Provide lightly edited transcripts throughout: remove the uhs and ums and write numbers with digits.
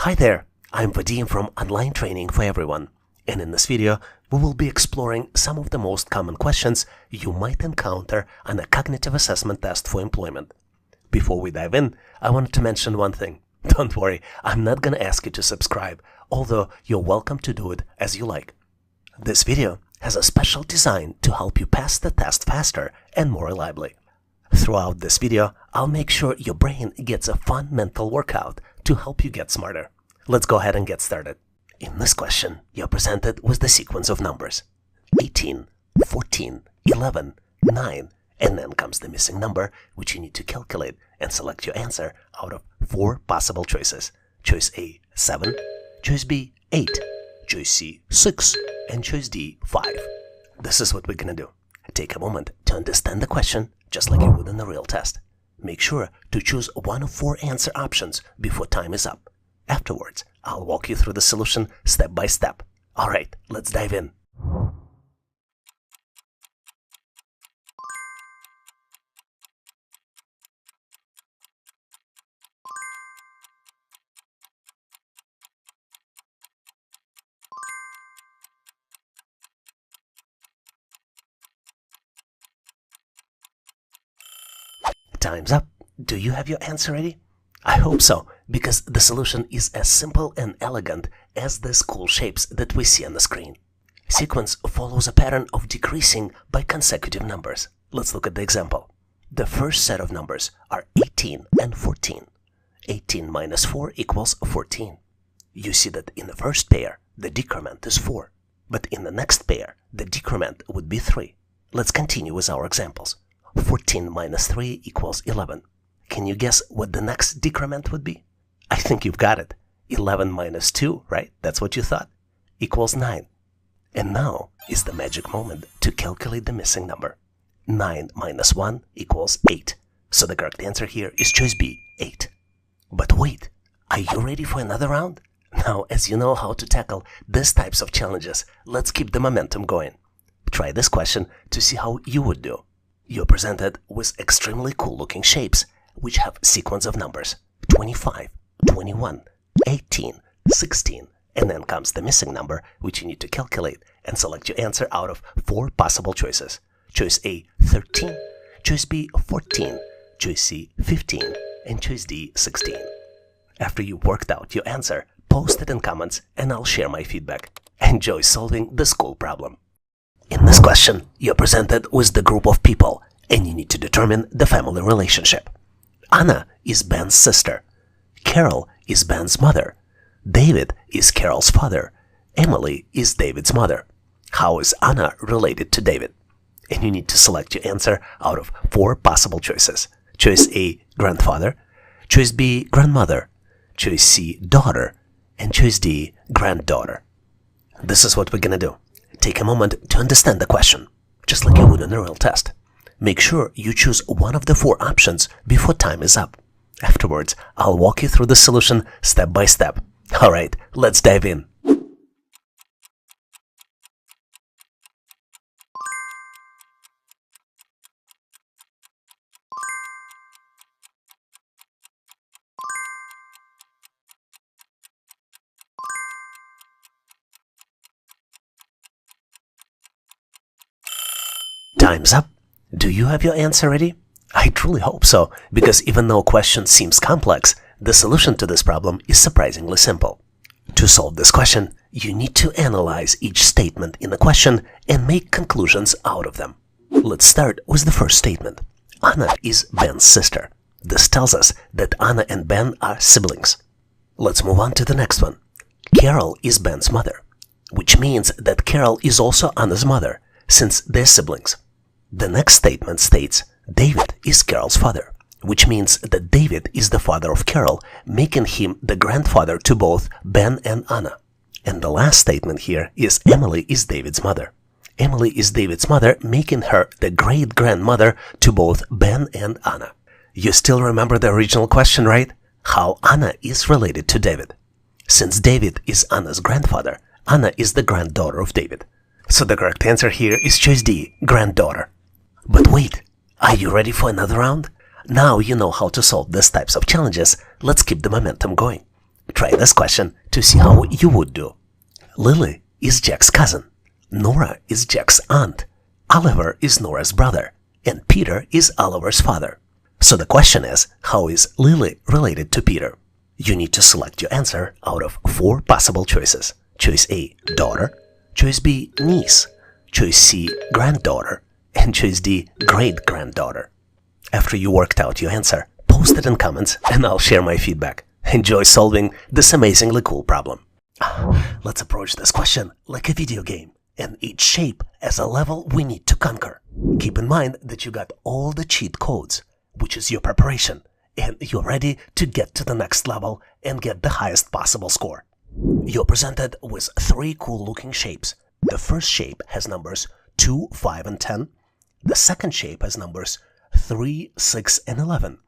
Hi there, I'm Vadim from Online Training for Everyone, and in this video we will be exploring some of the most common questions you might encounter on a cognitive assessment test for employment. Before we dive in, I wanted to mention one thing. Don't worry, I'm not gonna ask you to subscribe, although you're welcome to do it as you like. This video has a special design to help you pass the test faster and more reliably. Throughout this video, I'll make sure your brain gets a fun mental workout to help you get smarter. Let's go ahead and get started. In this question, you're presented with the sequence of numbers 18, 14, 11, 9, and then comes the missing number, which you need to calculate and select your answer out of 4 possible choices. Choice A, 7, choice B, 8, choice C, 6, and choice D, 5. This is what we're gonna do. Take a moment to understand the question just like you would in a real test. Make sure to choose one of 4 answer options before time is up. Afterwards, I'll walk you through the solution step by step. Alright, let's dive in. Time's up. Do you have your answer ready? I hope so, because the solution is as simple and elegant as these cool shapes that we see on the screen. Sequence follows a pattern of decreasing by consecutive numbers. Let's look at the example. The first set of numbers are 18 and 14. 18 minus 4 equals 14. You see that in the first pair, the decrement is 4, but in the next pair, the decrement would be 3. Let's continue with our examples. 14 minus 3 equals 11. Can you guess what the next decrement would be? I think you've got it. 11 minus 2, right? That's what you thought. Equals 9. And now is the magic moment to calculate the missing number. 9 minus 1 equals 8. So the correct answer here is choice B, 8. But wait, are you ready for another round? Now, as you know how to tackle these types of challenges, let's keep the momentum going. Try this question to see how you would do. You're presented with extremely cool looking shapes, which have sequence of numbers 25, 21, 18, 16, and then comes the missing number, which you need to calculate and select your answer out of 4 possible choices. Choice A, 13, choice B, 14, choice C, 15, and choice D, 16. After you've worked out your answer, post it in comments and I'll share my feedback. Enjoy solving this cool problem. In this question, you're presented with the group of people, and you need to determine the family relationship. Anna is Ben's sister. Carol is Ben's mother. David is Carol's father. Emily is David's mother. How is Anna related to David? And you need to select your answer out of 4 possible choices. Choice A, grandfather. Choice B, grandmother. Choice C, daughter. And choice D, granddaughter. This is what we're gonna do. Take a moment to understand the question, just like you would in a real test. Make sure you choose one of the 4 options before time is up. Afterwards, I'll walk you through the solution step by step. Alright, let's dive in. Time's up. Do you have your answer ready? I truly hope so, because even though question seems complex, the solution to this problem is surprisingly simple. To solve this question, you need to analyze each statement in the question and make conclusions out of them. Let's start with the first statement. Anna is Ben's sister. This tells us that Anna and Ben are siblings. Let's move on to the next one. Carol is Ben's mother, which means that Carol is also Anna's mother, since they're siblings. The next statement states David is Carol's father, which means that David is the father of Carol, making him the grandfather to both Ben and Anna. And the last statement here is Emily is David's mother. Emily is David's mother, making her the great-grandmother to both Ben and Anna. You still remember the original question, right? How Anna is related to David. Since David is Anna's grandfather, Anna is the granddaughter of David. So the correct answer here is choice D, granddaughter. But wait, are you ready for another round? Now you know how to solve these types of challenges. Let's keep the momentum going. Try this question to see how you would do. Lily is Jack's cousin. Nora is Jack's aunt. Oliver is Nora's brother. And Peter is Oliver's father. So the question is, how is Lily related to Peter? You need to select your answer out of 4 possible choices. Choice A, daughter. Choice B, niece. Choice C, granddaughter. And choice D, great-granddaughter. After you worked out your answer, post it in comments and I'll share my feedback. Enjoy solving this amazingly cool problem. Let's approach this question like a video game, and each shape as a level we need to conquer. Keep in mind that you got all the cheat codes, which is your preparation, and you're ready to get to the next level and get the highest possible score. You're presented with 3 cool looking shapes. The first shape has numbers 2, 5, and 10. The second shape has numbers 3, 6, and 11.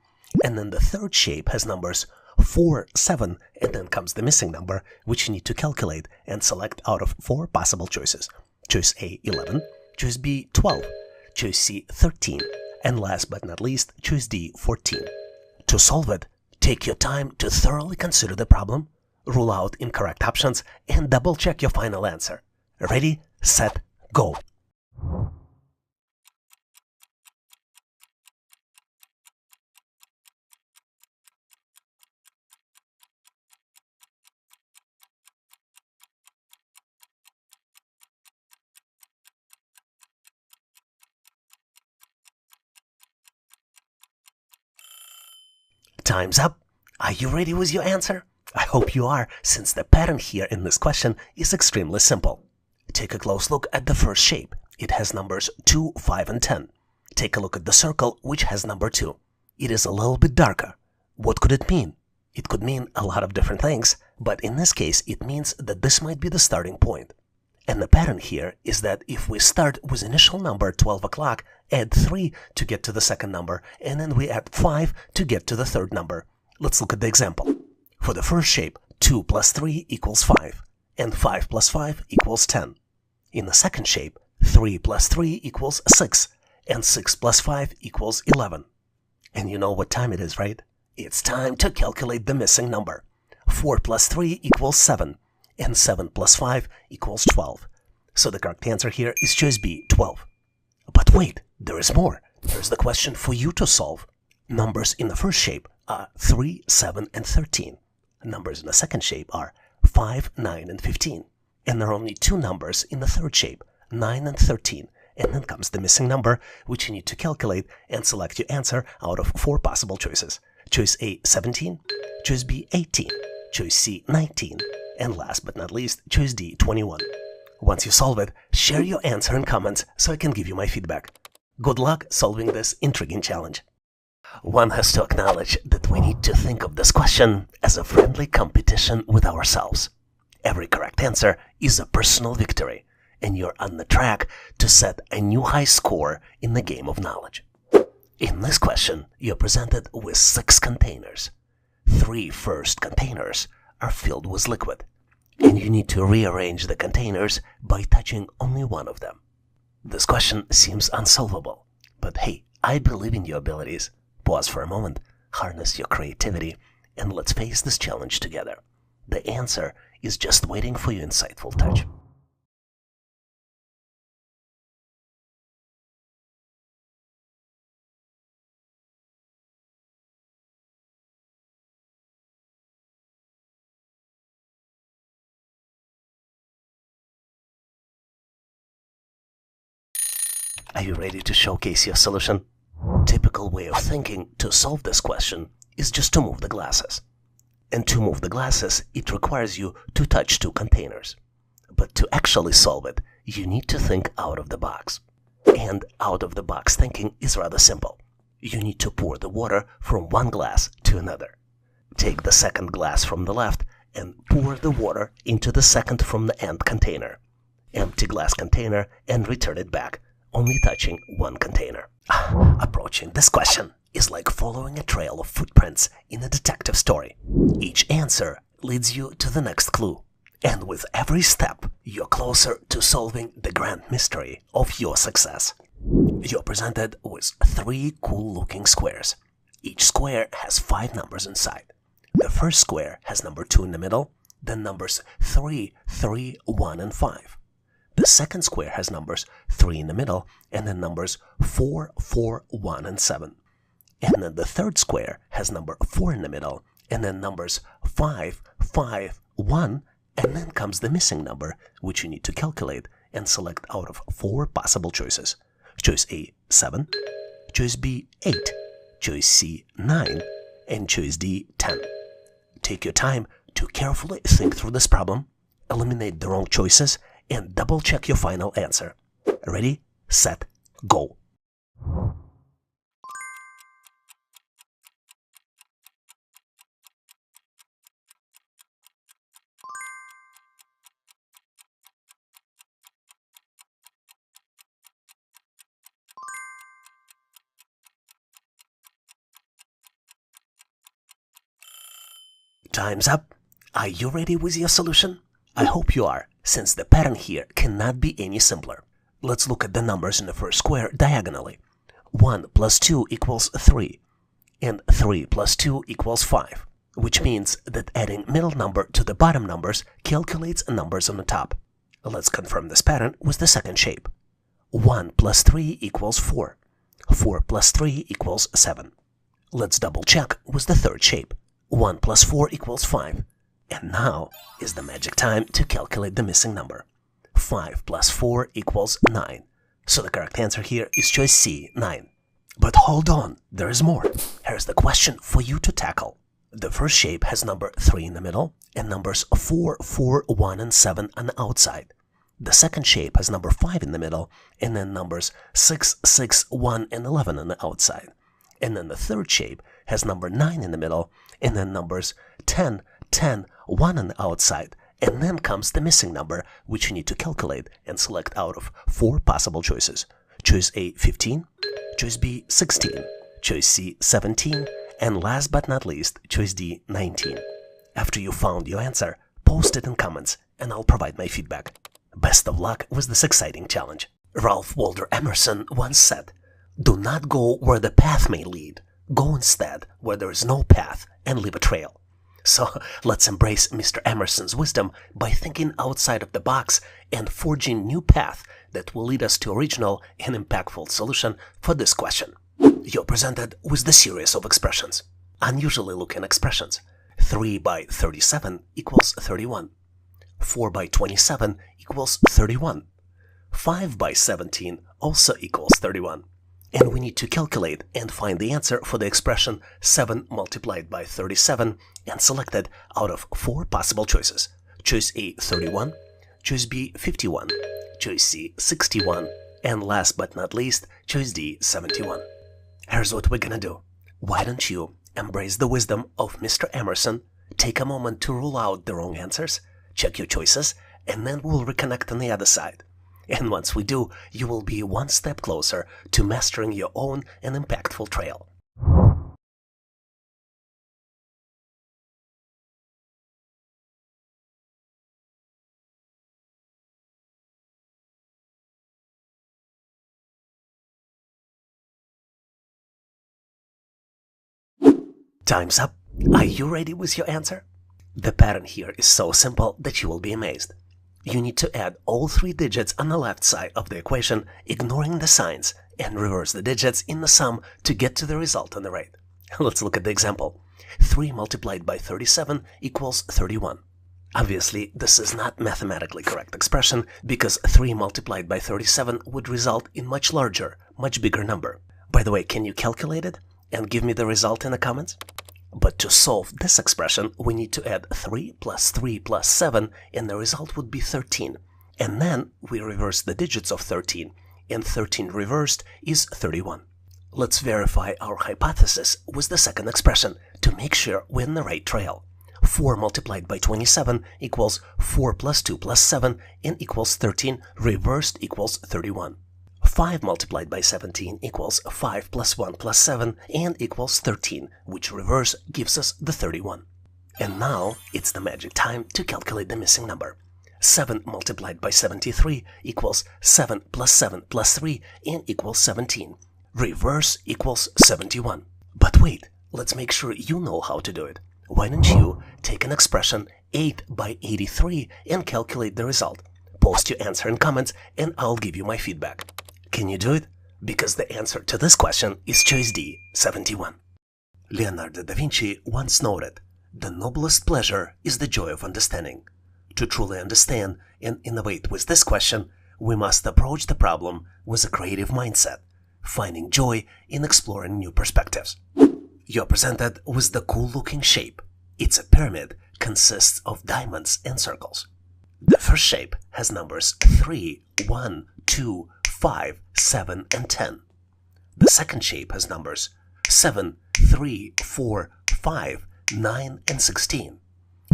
And then the third shape has numbers 4, 7, and then comes the missing number, which you need to calculate and select out of 4 possible choices. Choice A, 11, choice B, 12, choice C, 13, and last but not least, choice D, 14. To solve it, take your time to thoroughly consider the problem, rule out incorrect options, and double check your final answer. Ready, set, go! Time's up. Are you ready with your answer? I hope you are, since the pattern here in this question is extremely simple. Take a close look at the first shape. It has numbers 2, 5, and 10. Take a look at the circle, which has number 2. It is a little bit darker. What could it mean? It could mean a lot of different things, but in this case it means that this might be the starting point. And the pattern here is that if we start with initial number 12 o'clock, add 3 to get to the second number, and then we add 5 to get to the third number. Let's look at the example. For the first shape, 2 plus 3 equals 5, and 5 plus 5 equals 10. In the second shape, 3 plus 3 equals 6, and 6 plus 5 equals 11. And you know what time it is, right? It's time to calculate the missing number. 4 plus 3 equals 7, and 7 plus 5 equals 12. So the correct answer here is choice B, 12. But wait, there is more. There's the question for you to solve. Numbers in the first shape are 3, 7, and 13. Numbers in the second shape are 5, 9, and 15. And there are only 2 numbers in the third shape, 9 and 13. And then comes the missing number, which you need to calculate and select your answer out of 4 possible choices. Choice A, 17, choice B, 18, choice C, 19, and last but not least, choice D, 21. Once you solve it, share your answer in comments so I can give you my feedback. Good luck solving this intriguing challenge. One has to acknowledge that we need to think of this question as a friendly competition with ourselves. Every correct answer is a personal victory, and you're on the track to set a new high score in the game of knowledge. In this question, you're presented with 6 containers. 3 first containers are filled with liquid, and you need to rearrange the containers by touching only one of them. This question seems unsolvable, but hey, I believe in your abilities. Pause for a moment, harness your creativity, and let's face this challenge together. The answer is just waiting for your insightful touch. Are you ready to showcase your solution? Typical way of thinking to solve this question is just to move the glasses. And to move the glasses, it requires you to touch 2 containers. But to actually solve it, you need to think out of the box. And out of the box thinking is rather simple. You need to pour the water from one glass to another. Take the second glass from the left and pour the water into the second from the end container. Empty glass container and return it back, only touching one container. Approaching this question is like following a trail of footprints in a detective story. Each answer leads you to the next clue, and with every step, you're closer to solving the grand mystery of your success. You're presented with 3 cool-looking squares. Each square has 5 numbers inside. The first square has number 2 in the middle, then numbers 3, 3, 1, and 5. The second square has numbers 3 in the middle, and then numbers 4, 4, 1, and 7. And then the third square has number 4 in the middle, and then numbers 5, 5, 1, and then comes the missing number, which you need to calculate and select out of 4 possible choices. Choice A, 7, choice B, 8, choice C, 9, and choice D, 10. Take your time to carefully think through this problem, eliminate the wrong choices, and double-check your final answer. Ready, set, go. Time's up. Are you ready with your solution? I hope you are, since the pattern here cannot be any simpler. Let's look at the numbers in the first square diagonally. 1 plus 2 equals 3, and 3 plus 2 equals 5, which means that adding middle number to the bottom numbers calculates numbers on the top. Let's confirm this pattern with the second shape. 1 plus 3 equals 4. 4 plus 3 equals 7. Let's double check with the third shape. 1 plus 4 equals 5. And now is the magic time to calculate the missing number. 5 plus 4 equals 9. So the correct answer here is choice C, 9. But hold on, there is more. Here's the question for you to tackle. The first shape has number 3 in the middle and numbers 4, 4, 1, and 7 on the outside. The second shape has number 5 in the middle and then numbers 6, 6, 1, and 11 on the outside. And then the third shape has number 9 in the middle and then numbers 10, 10, 1 on the outside. And then comes the missing number, which you need to calculate and select out of 4 possible choices. Choice A, 15, choice B, 16, choice C, 17, and last but not least, choice D, 19. After you found your answer, post it in comments and I'll provide my feedback. Best of luck with this exciting challenge. Ralph Waldo Emerson once said, "Do not go where the path may lead. Go instead where there is no path and leave a trail." So let's embrace Mr. Emerson's wisdom by thinking outside of the box and forging new path that will lead us to original and impactful solution for this question. You're presented with the series of expressions. Unusually looking expressions. 3 by 37 equals 31. 4 by 27 equals 31. 5 by 17 also equals 31. And we need to calculate and find the answer for the expression 7 multiplied by 37 and select it out of 4 possible choices. Choice A, 31, choice B, 51, choice C, 61, and last but not least, choice D, 71. Here's what we're gonna do. Why don't you embrace the wisdom of Mr. Emerson, take a moment to rule out the wrong answers, check your choices, and then we'll reconnect on the other side. And once we do, you will be one step closer to mastering your own and impactful trail. Time's up. Are you ready with your answer? The pattern here is so simple that you will be amazed. You need to add all 3 digits on the left side of the equation, ignoring the signs, and reverse the digits in the sum to get to the result on the right. Let's look at the example. 3 multiplied by 37 equals 31. Obviously, this is not mathematically correct expression because 3 multiplied by 37 would result in much larger, much bigger number. By the way, can you calculate it and give me the result in the comments? But to solve this expression, we need to add 3 plus 3 plus 7, and the result would be 13. And then we reverse the digits of 13, and 13 reversed is 31. Let's verify our hypothesis with the second expression to make sure we're in the right trail. 4 multiplied by 27 equals 4 plus 2 plus 7 and equals 13, reversed equals 31. 5 multiplied by 17 equals 5 plus 1 plus 7 and equals 13, which reverse gives us the 31. And now it's the magic time to calculate the missing number. 7 multiplied by 73 equals 7 plus 7 plus 3 and equals 17. Reverse equals 71. But wait, let's make sure you know how to do it. Why don't you take an expression 8 by 83 and calculate the result? Post your answer in comments and I'll give you my feedback. Can you do it? Because the answer to this question is choice D, 71. Leonardo da Vinci once noted, "The noblest pleasure is the joy of understanding." To truly understand and innovate with this question, we must approach the problem with a creative mindset, finding joy in exploring new perspectives. You're presented with the cool-looking shape. It's a pyramid, consists of diamonds and circles. The first shape has numbers 3, 1, 2, 5, 7, and 10. The second shape has numbers 7, 3, 4, 5, 9, and 16.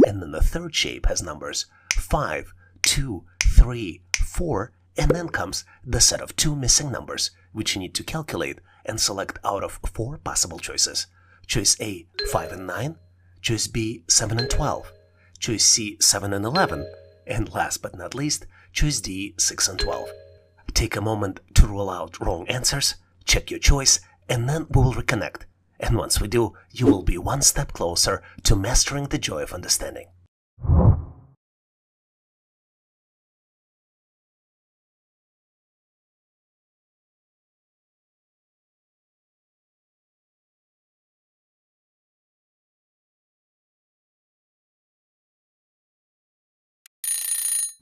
And then the third shape has numbers 5, 2, 3, 4, and then comes the set of two missing numbers, which you need to calculate and select out of 4 possible choices. Choice A, 5 and 9, choice B, 7 and 12, choice C, 7 and 11, and last but not least, choice D, 6 and 12. Take a moment to rule out wrong answers, check your choice, and then we will reconnect. And once we do, you will be one step closer to mastering the joy of understanding.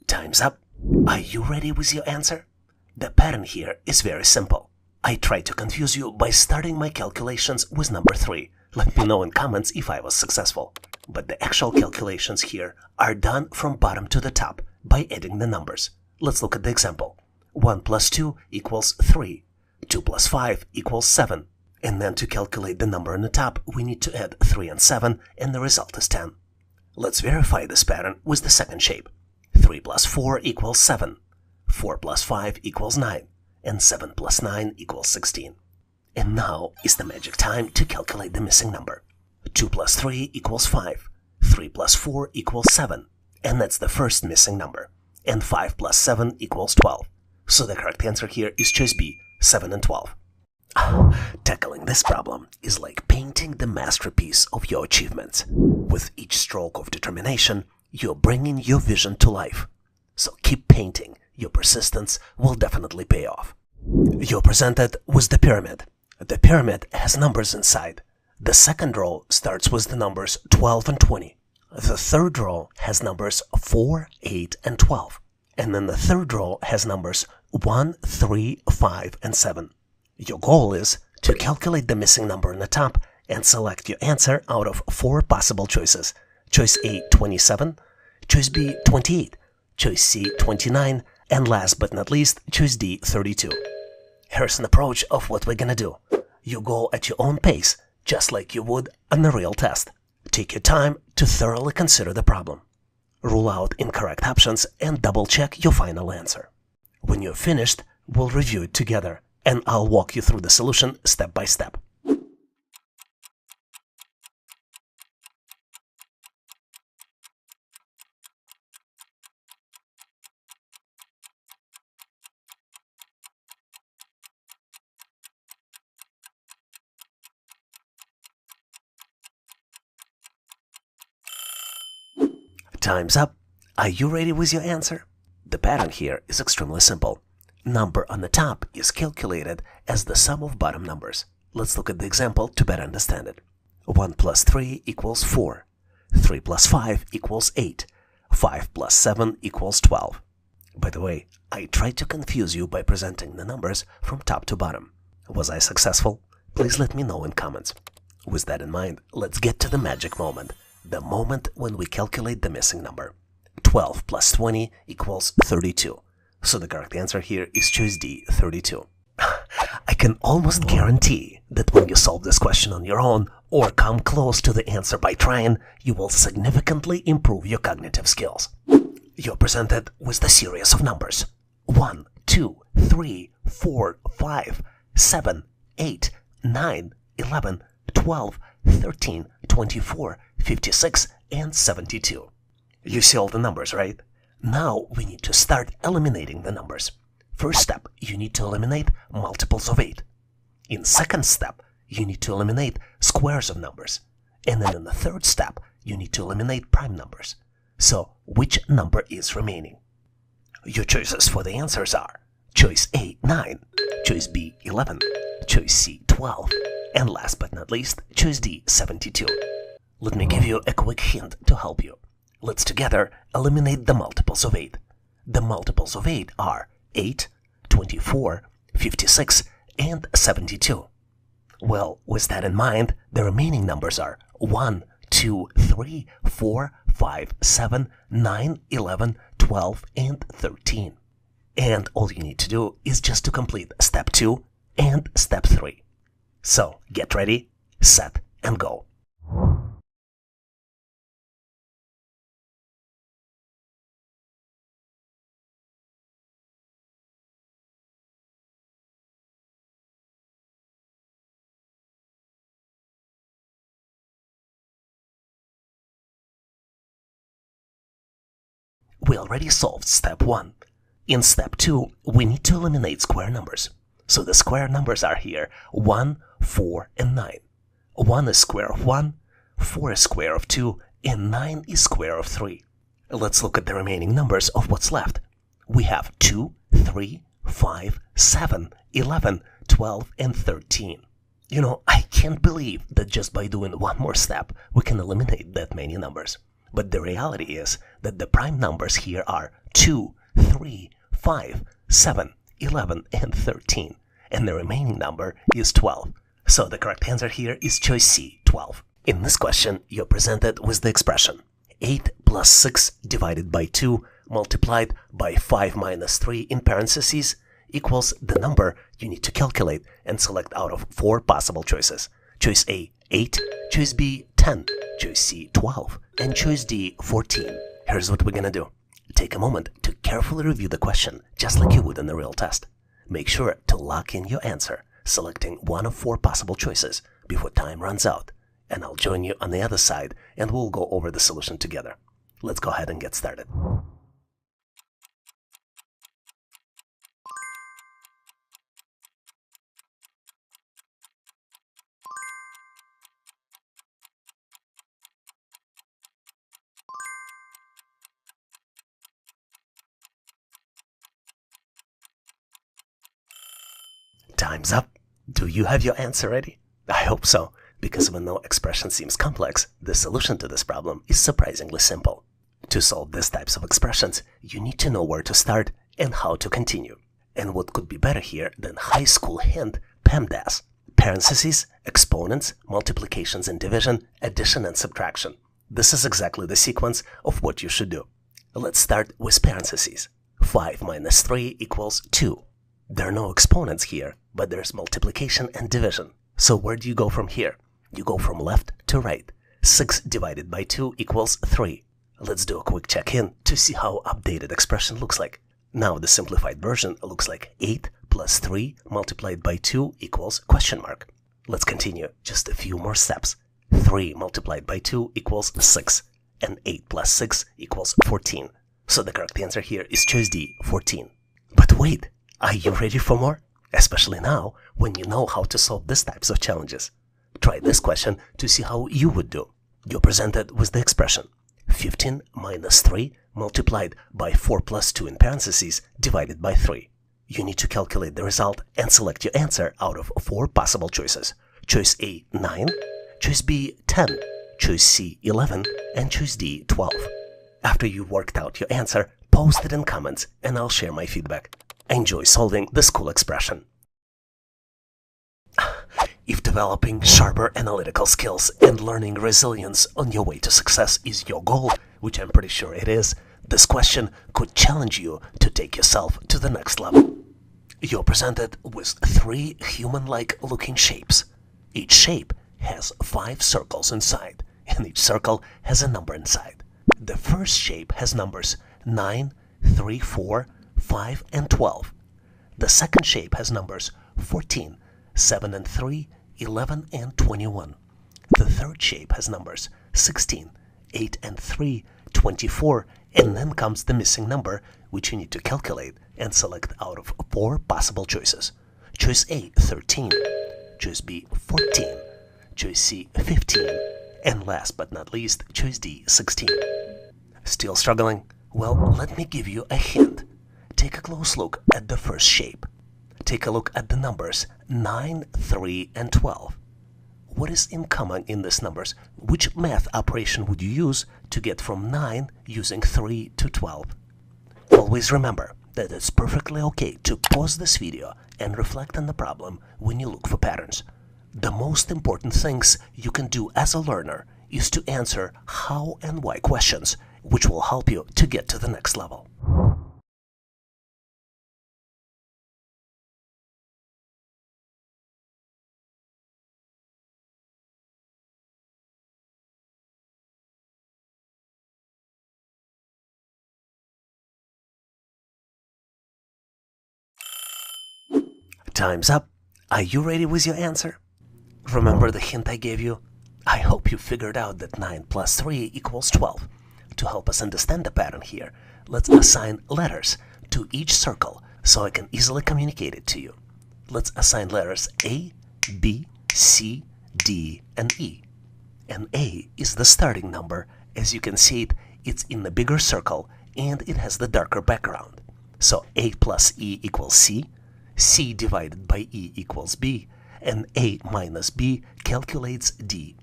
Time's up. Are you ready with your answer? The pattern here is very simple. I tried to confuse you by starting my calculations with number 3. Let me know in comments if I was successful. But the actual calculations here are done from bottom to the top by adding the numbers. Let's look at the example. 1 plus 2 equals 3. 2 plus 5 equals 7. And then to calculate the number on the top, we need to add 3 and 7, and the result is 10. Let's verify this pattern with the second shape. 3 plus 4 equals 7. 4 plus 5 equals 9. And 7 plus 9 equals 16. And now is the magic time to calculate the missing number. 2 plus 3 equals 5. 3 plus 4 equals 7. And that's the first missing number. And 5 plus 7 equals 12. So the correct answer here is choice B, 7 and 12. Tackling this problem is like painting the masterpiece of your achievements. With each stroke of determination, you're bringing your vision to life. So keep painting. Your persistence will definitely pay off. You're presented with the pyramid. The pyramid has numbers inside. The second row starts with the numbers 12 and 20. The third row has numbers 4, 8, and 12. And then the third row has numbers 1, 3, 5, and 7. Your goal is to calculate the missing number on the top and select your answer out of 4 possible choices. Choice A, 27, choice B, 28, choice C, 29, and last but not least, choice D, 32. Here's an approach of what we're gonna do. You go at your own pace, just like you would on a real test. Take your time to thoroughly consider the problem. Rule out incorrect options and double-check your final answer. When you're finished, we'll review it together, and I'll walk you through the solution step by step. Time's up. Are you ready with your answer? The pattern here is extremely simple. Number on the top is calculated as the sum of bottom numbers. Let's look at the example to better understand it. 1 plus 3 equals 4. 3 plus 5 equals 8. 5 plus 7 equals 12. By the way, I tried to confuse you by presenting the numbers from top to bottom. Was I successful? Please let me know in comments. With that in mind, let's get to the magic moment. The moment when we calculate the missing number. 12 plus 20 equals 32. So the correct answer here is choice D, 32. I can almost guarantee that when you solve this question on your own or come close to the answer by trying, you will significantly improve your cognitive skills. You're presented with the series of numbers. 1, 2, 3, 4, 5, 7, 8, 9, 11, 12, 13, 24, 56, and 72. You see all the numbers, right? Now we need to start eliminating the numbers. First step, you need to eliminate multiples of 8. In second step, you need to eliminate squares of numbers. And then in the third step, you need to eliminate prime numbers. So, which number is remaining? Your choices for the answers are choice A, 9, choice B, 11, choice C, 12, and last but not least, choice D, 72. Let me give you a quick hint to help you. Let's together eliminate the multiples of 8. The multiples of 8 are 8, 24, 56, and 72. Well, with that in mind, the remaining numbers are 1, 2, 3, 4, 5, 7, 9, 11, 12, and 13. And all you need to do is just to complete step 2 and step 3. So, get ready, set, and go. We already solved step 1. In step 2, we need to eliminate square numbers. So the square numbers are here 1, 4, and 9. 1 is square of 1, 4 is square of 2, and 9 is square of 3. Let's look at the remaining numbers of what's left. We have 2, 3, 5, 7, 11, 12, and 13. You know, I can't believe that just by doing one more step, we can eliminate that many numbers. But the reality is that the prime numbers here are 2, 3, 5, 7, 11, and 13. And the remaining number is 12. So the correct answer here is choice C, 12. In this question, you're presented with the expression 8 plus 6 divided by 2 multiplied by 5 minus 3 in parentheses equals the number you need to calculate and select out of 4 possible choices. Choice A, 8, choice B, 10, choice C, 12, and choice D, 14. Here's what we're gonna do. Take a moment to carefully review the question, just like you would in a real test. Make sure to lock in your answer, selecting one of 4 possible choices before time runs out. And I'll join you on the other side and we'll go over the solution together. Let's go ahead and get started. Time's up. Do you have your answer ready? I hope so, because even though expression seems complex, the solution to this problem is surprisingly simple. To solve these types of expressions, you need to know where to start and how to continue. And what could be better here than high school hint PEMDAS? Parentheses, exponents, multiplications and division, addition and subtraction. This is exactly the sequence of what you should do. Let's start with parentheses. 5 minus 3 equals 2. There are no exponents here, but there's multiplication and division. So where do you go from here? You go from left to right. 6 divided by 2 equals 3. Let's do a quick check-in to see how updated expression looks like. Now the simplified version looks like 8 plus 3 multiplied by 2 equals question mark. Let's continue just a few more steps. 3 multiplied by 2 equals 6, and 8 plus 6 equals 14. So the correct answer here is choice D, 14. But wait, are you ready for more? Especially now, when you know how to solve these types of challenges. Try this question to see how you would do. You're presented with the expression 15 minus 3 multiplied by 4 plus 2 in parentheses divided by 3. You need to calculate the result and select your answer out of 4 possible choices. Choice A, 9, choice B, 10, choice C, 11, and choice D, 12. After you've worked out your answer, post it in comments and I'll share my feedback. Enjoy solving this cool expression. If developing sharper analytical skills and learning resilience on your way to success is your goal, which I'm pretty sure it is, this question could challenge you to take yourself to the next level. You're presented with 3 human-like looking shapes. Each shape has 5 circles inside, and each circle has a number inside. The first shape has numbers 9, 3, 4, 5, and 12. The second shape has numbers 14, 7 and 3, 11 and 21. The third shape has numbers 16, 8 and 3, 24, and then comes the missing number, which you need to calculate and select out of 4 possible choices. Choice A, 13, choice B, 14, choice C, 15, And last but not least, choice D, 16. Still struggling? Well, let me give you a hint. Take a close look at the first shape. Take a look at the numbers 9, 3, and 12. What is in common in these numbers? Which math operation would you use to get from 9 using 3 to 12? Always remember that it's perfectly okay to pause this video and reflect on the problem when you look for patterns. The most important things you can do as a learner is to answer how and why questions, which will help you to get to the next level. Time's up. Are you ready with your answer? Remember the hint I gave you? I hope you figured out that 9 plus 3 equals 12. To help us understand the pattern here, let's assign letters to each circle so I can easily communicate it to you. Let's assign letters A, B, C, D, and E. And A is the starting number. As you can see it's in the bigger circle and it has the darker background. So A plus E equals C, C divided by E equals B, and A minus B calculates D.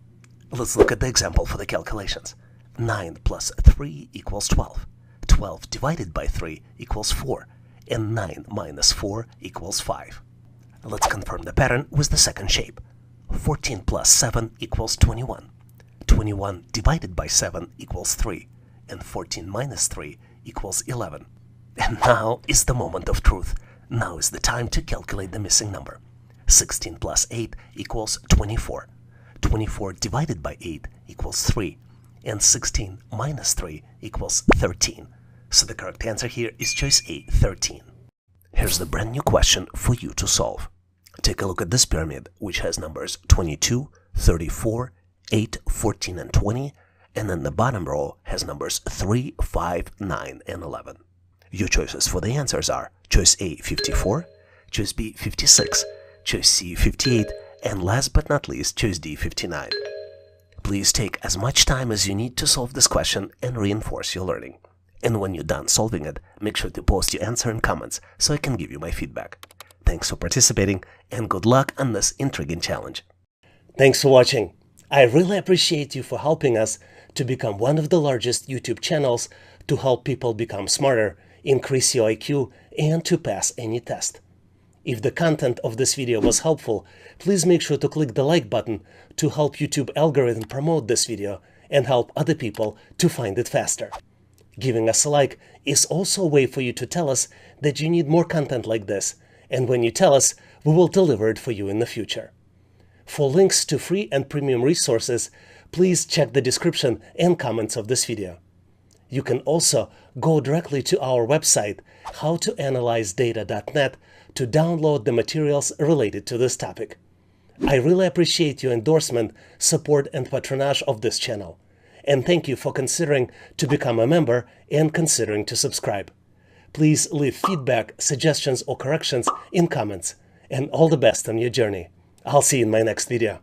Let's look at the example for the calculations. 9 plus 3 equals 12. 12 divided by 3 equals 4, and 9 minus 4 equals 5. Let's confirm the pattern with the second shape. 14 plus 7 equals 21. 21 divided by 7 equals 3, and 14 minus 3 equals 11. And now is the moment of truth. Now is the time to calculate the missing number. 16 plus 8 equals 24. 24 divided by 8 equals 3, and 16 minus 3 equals 13. So the correct answer here is choice A, 13. Here's the brand new question for you to solve. Take a look at this pyramid, which has numbers 22, 34, 8, 14, and 20, and then the bottom row has numbers 3, 5, 9, and 11. Your choices for the answers are choice A, 54, choice B, 56, choice C, 58, and last but not least, choice D, 59. Please take as much time as you need to solve this question and reinforce your learning. And when you're done solving it, make sure to post your answer in comments so I can give you my feedback. Thanks for participating and good luck on this intriguing challenge. Thanks for watching. I really appreciate you for helping us to become one of the largest YouTube channels to help people become smarter, increase your IQ, and to pass any test. If the content of this video was helpful, please make sure to click the like button to help YouTube algorithm promote this video and help other people to find it faster. Giving us a like is also a way for you to tell us that you need more content like this, and when you tell us, we will deliver it for you in the future. For links to free and premium resources, please check the description and comments of this video. You can also go directly to our website, howtoanalyzedata.net, to download the materials related to this topic. I really appreciate your endorsement, support, and patronage of this channel. And thank you for considering to become a member and considering to subscribe. Please leave feedback, suggestions, or corrections in comments. And all the best on your journey. I'll see you in my next video.